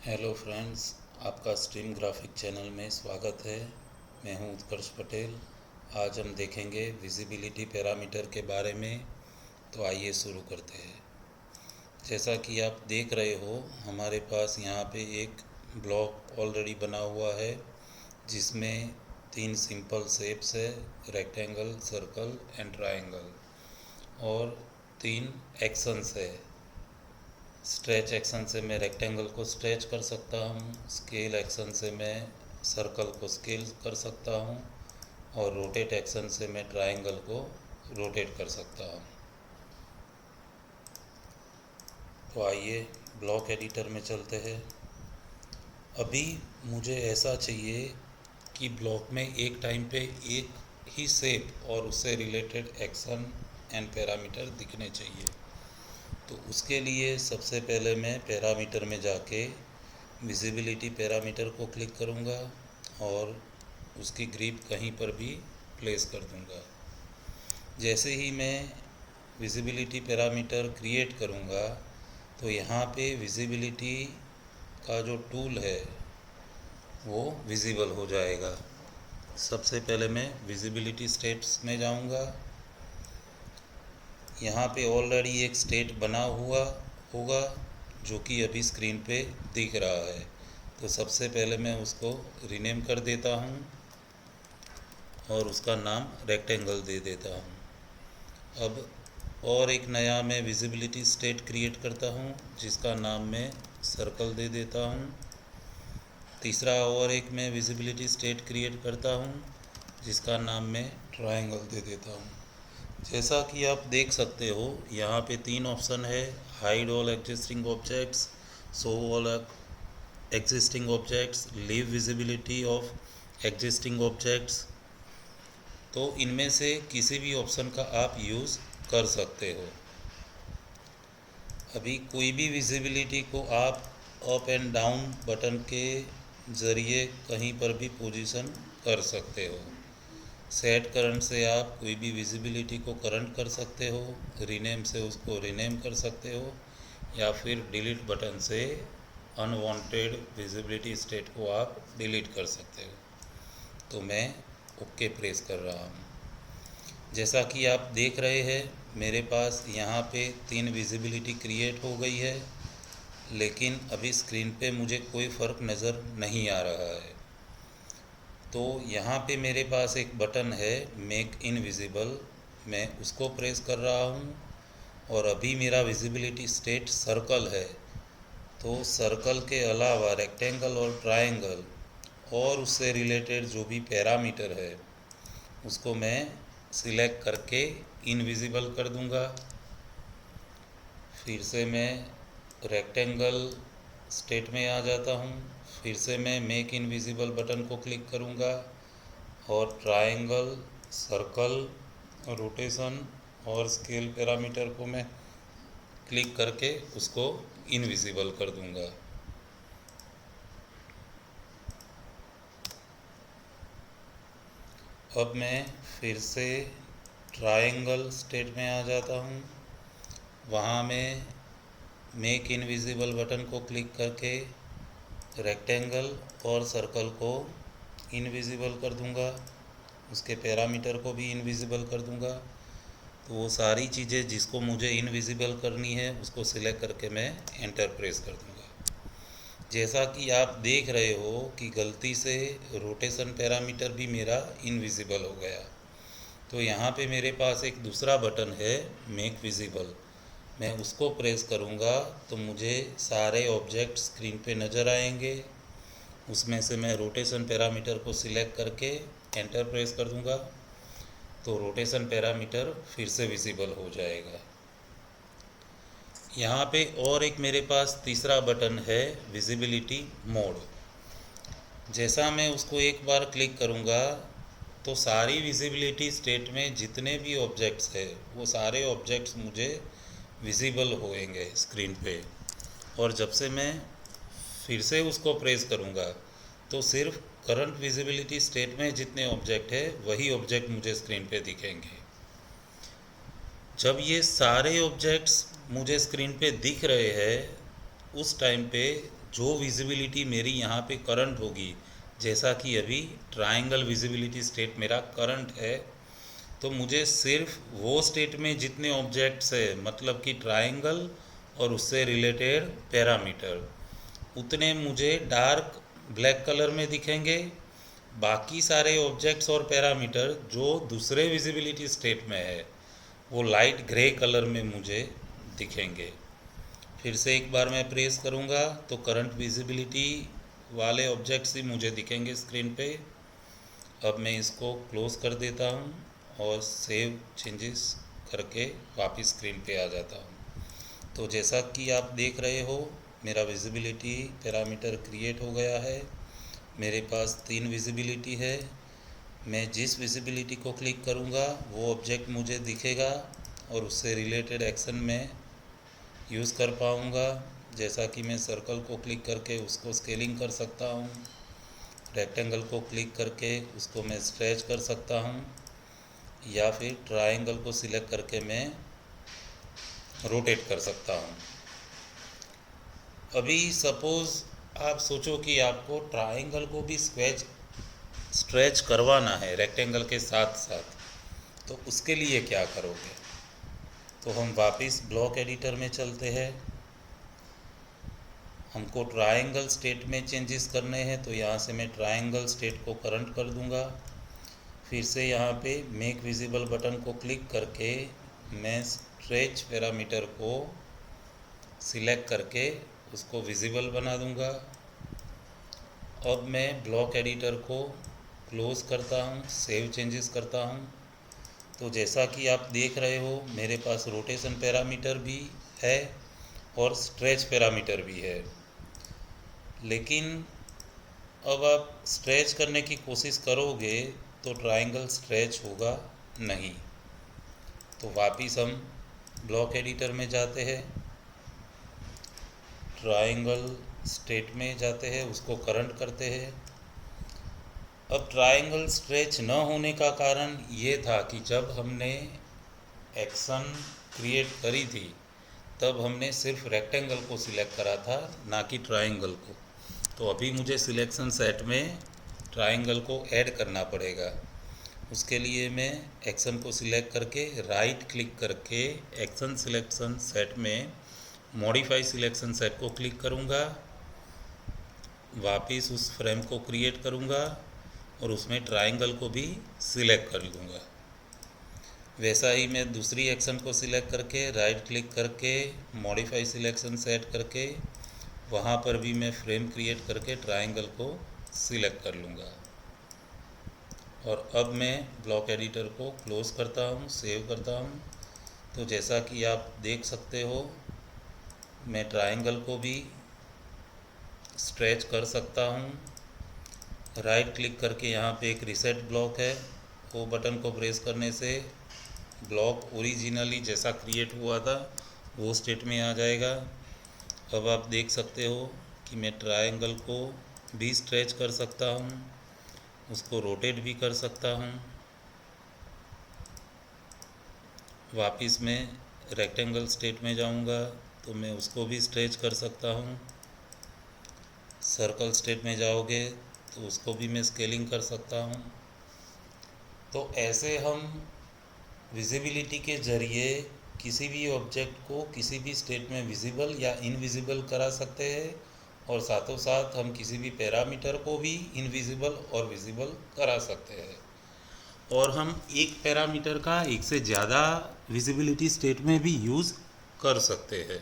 Hello friends, आपका stream graphic channel में स्वागत है। मैं हूं उत्कर्ष पटेल। आज हम देखेंगे विजिबिलिटी पैरामीटर के बारे में। तो आइए शुरू करते हैं। जैसा कि आप देख रहे हो, हमारे पास यहाँ पे एक ब्लॉक ऑलरेडी बना हुआ है जिसमें 3 सिंपल शेप्स है, रेक्टेंगल, सर्कल एंड ट्रायंगल, और 3 एक्शंस है। स्ट्रेच एक्शन से मैं रेक्टेंगल को स्ट्रेच कर सकता हूँ, स्केल एक्शन से मैं सर्कल को स्केल कर सकता हूँ, और रोटेट एक्शन से मैं ट्रायंगल को रोटेट कर सकता हूँ। तो आइए ब्लॉक एडिटर में चलते हैं। अभी मुझे ऐसा चाहिए कि ब्लॉक में एक टाइम पे एक ही शेप और उससे रिलेटेड एक्शन एंड पैरामीटर दिखने चाहिए। तो उसके लिए सबसे पहले मैं पैरामीटर में जाके विजिबिलिटी पैरामीटर को क्लिक करूँगा और उसकी ग्रिप कहीं पर भी प्लेस कर दूँगा। जैसे ही मैं विजिबिलिटी पैरामीटर क्रिएट करूँगा तो यहाँ पे विजिबिलिटी का जो टूल है वो विजिबल हो जाएगा। सबसे पहले मैं विजिबिलिटी स्टेट्स में जाऊँगा। यहाँ पे ऑलरेडी एक स्टेट बना हुआ होगा जो कि अभी स्क्रीन पे दिख रहा है। तो सबसे पहले मैं उसको रीनेम कर देता हूँ और उसका नाम रेक्टेंगल दे देता हूँ। अब और एक नया मैं विजिबिलिटी स्टेट क्रिएट करता हूँ जिसका नाम मैं सर्कल दे देता हूँ। तीसरा और एक मैं विजिबिलिटी स्टेट क्रिएट करता हूँ जिसका नाम मैं ट्रायंगल दे देता हूँ। जैसा कि आप देख सकते हो, यहाँ पे 3 ऑप्शन है: hide all existing objects, show all existing objects, leave visibility of existing objects. तो इनमें से किसी भी ऑप्शन का आप यूज़ कर सकते हो। अभी कोई भी विजिबिलिटी को आप अप एंड डाउन बटन के ज़रिए कहीं पर भी पोजीशन कर सकते हो। सेट करंट से आप कोई भी विजिबिलिटी को करंट कर सकते हो, रीनेम से उसको रीनेम कर सकते हो, या फिर डिलीट बटन से अनवांटेड विजिबिलिटी स्टेट को आप डिलीट कर सकते हो। तो मैं ओके प्रेस कर रहा हूँ। जैसा कि आप देख रहे हैं, मेरे पास यहाँ पे 3 विजिबिलिटी क्रिएट हो गई है, लेकिन अभी स्क्रीन पे मुझे कोई फ़र्क नज़र नहीं आ रहा है। तो यहाँ पे मेरे पास एक बटन है मेक इनविजिबल, मैं उसको प्रेस कर रहा हूँ, और अभी मेरा विजिबिलिटी स्टेट सर्कल है। तो सर्कल के अलावा रेक्टेंगल और ट्रायंगल और उससे रिलेटेड जो भी पैरामीटर है उसको मैं सिलेक्ट करके इनविजिबल कर दूंगा। फिर से मैं रेक्टेंगल स्टेट में आ जाता हूँ। फिर से मैं मेक इनविजिबल बटन को क्लिक करूँगा और ट्रायंगल, सर्कल, रोटेशन और स्केल पैरामीटर को मैं क्लिक करके उसको इनविजिबल कर दूँगा। अब मैं फिर से ट्रायंगल स्टेट में आ जाता हूँ। वहाँ मैं मेक इनविजिबल बटन को क्लिक करके रेक्टेंगल और सर्कल को इनविजिबल कर दूंगा, उसके पैरामीटर को भी इनविजिबल कर दूंगा। तो वो सारी चीज़ें जिसको मुझे इनविजिबल करनी है उसको सिलेक्ट करके मैं एंटर प्रेस कर दूंगा। जैसा कि आप देख रहे हो कि गलती से रोटेशन पैरामीटर भी मेरा इनविजिबल हो गया। तो यहाँ पे मेरे पास एक दूसरा बटन है मेक विजिबल, मैं उसको प्रेस करूँगा तो मुझे सारे ऑब्जेक्ट स्क्रीन पे नज़र आएंगे। उसमें से मैं रोटेशन पैरामीटर को सिलेक्ट करके एंटर प्रेस कर दूँगा तो रोटेशन पैरामीटर फिर से विजिबल हो जाएगा। यहाँ पे और एक मेरे पास तीसरा बटन है विजिबिलिटी मोड। जैसा मैं उसको एक बार क्लिक करूँगा तो सारी विजिबिलिटी स्टेट में जितने भी ऑब्जेक्ट्स है वो सारे ऑब्जेक्ट्स मुझे विजिबल होएंगे स्क्रीन पे। और जब से मैं फिर से उसको प्रेस करूँगा तो सिर्फ करंट विजिबिलिटी स्टेट में जितने ऑब्जेक्ट है वही ऑब्जेक्ट मुझे स्क्रीन पे दिखेंगे। जब ये सारे ऑब्जेक्ट्स मुझे स्क्रीन पे दिख रहे हैं उस टाइम पे जो विजिबिलिटी मेरी यहाँ पे करंट होगी, जैसा कि अभी ट्रायंगल विजिबिलिटी स्टेट मेरा करंट है, तो मुझे सिर्फ वो स्टेट में जितने ऑब्जेक्ट्स है, मतलब कि ट्रायंगल और उससे रिलेटेड पैरामीटर, उतने मुझे डार्क ब्लैक कलर में दिखेंगे। बाकी सारे ऑब्जेक्ट्स और पैरामीटर जो दूसरे विजिबिलिटी स्टेट में है वो लाइट ग्रे कलर में मुझे दिखेंगे। फिर से एक बार मैं प्रेस करूँगा तो करंट विजिबिलिटी वाले ऑब्जेक्ट्स ही मुझे दिखेंगे स्क्रीन पे। अब मैं इसको क्लोज़ कर देता हूँ और सेव चेंजेस करके वापस स्क्रीन पे आ जाता हूँ। तो जैसा कि आप देख रहे हो, मेरा विजिबिलिटी पैरामीटर क्रिएट हो गया है। मेरे पास 3 विजिबिलिटी है। मैं जिस विजिबिलिटी को क्लिक करूँगा वो ऑब्जेक्ट मुझे दिखेगा और उससे रिलेटेड एक्शन में यूज़ कर पाऊँगा। जैसा कि मैं सर्कल को क्लिक करके उसको स्केलिंग कर सकता हूँ, रेक्टेंगल को क्लिक करके उसको मैं स्ट्रेच कर सकता हूँ, या फिर ट्रायंगल को सिलेक्ट करके मैं रोटेट कर सकता हूँ। अभी सपोज़ आप सोचो कि आपको ट्रायंगल को भी स्ट्रेच करवाना है रेक्टेंगल के साथ साथ, तो उसके लिए क्या करोगे? तो हम वापस ब्लॉक एडिटर में चलते हैं। हमको ट्रायंगल स्टेट में चेंजेस करने हैं, तो यहाँ से मैं ट्रायंगल स्टेट को करंट कर दूँगा। फिर से यहाँ पे मेक विजिबल बटन को क्लिक करके मैं स्ट्रेच पैरामीटर को सिलेक्ट करके उसको विजिबल बना दूँगा। अब मैं ब्लॉक एडिटर को क्लोज़ करता हूँ, सेव चेंजेस करता हूँ। तो जैसा कि आप देख रहे हो, मेरे पास रोटेशन पैरामीटर भी है और स्ट्रेच पैरामीटर भी है। लेकिन अब आप स्ट्रेच करने की कोशिश करोगे तो ट्रायंगल स्ट्रेच होगा नहीं। तो वापस हम ब्लॉक एडिटर में जाते हैं, ट्रायंगल स्टेट में जाते हैं, उसको करंट करते हैं। अब ट्रायंगल स्ट्रेच न होने का कारण ये था कि जब हमने एक्शन क्रिएट करी थी तब हमने सिर्फ रेक्टेंगल को सिलेक्ट करा था, ना कि ट्रायंगल को। तो अभी मुझे सिलेक्शन सेट में ट्रायंगल को ऐड करना पड़ेगा। उसके लिए मैं एक्शन को सिलेक्ट करके राइट क्लिक करके एक्शन सिलेक्शन सेट में मॉडिफाई सिलेक्शन सेट को क्लिक करूँगा, वापस उस फ्रेम को क्रिएट करूँगा और उसमें ट्रायंगल को भी सिलेक्ट कर लूँगा। वैसा ही मैं दूसरी एक्शन को सिलेक्ट करके राइट क्लिक करके मॉडिफाई सिलेक्शन सेट करके वहाँ पर भी मैं फ्रेम क्रिएट करके ट्रायंगल को सिलेक्ट कर लूँगा। और अब मैं ब्लॉक एडिटर को क्लोज़ करता हूँ, सेव करता हूँ। तो जैसा कि आप देख सकते हो, मैं ट्रायंगल को भी स्ट्रेच कर सकता हूँ। राइट क्लिक करके यहाँ पे एक रीसेट ब्लॉक है, वो बटन को प्रेस करने से ब्लॉक ओरिजिनली जैसा क्रिएट हुआ था वो स्टेट में आ जाएगा। अब आप देख सकते हो कि मैं ट्रायंगल को भी स्ट्रेच कर सकता हूँ, उसको रोटेट भी कर सकता हूँ। वापस मैं रेक्टेंगल स्टेट में जाऊँगा तो मैं उसको भी स्ट्रेच कर सकता हूँ। सर्कल स्टेट में जाओगे तो उसको भी मैं स्केलिंग कर सकता हूँ। तो ऐसे हम विजिबिलिटी के ज़रिए किसी भी ऑब्जेक्ट को किसी भी स्टेट में विजिबल या इनविजिबल करा सकते हैं, और साथों साथ हम किसी भी पैरामीटर को भी इनविजिबल और विजिबल करा सकते हैं। और हम एक पैरामीटर का एक से ज़्यादा विजिबिलिटी स्टेट में भी यूज़ कर सकते हैं।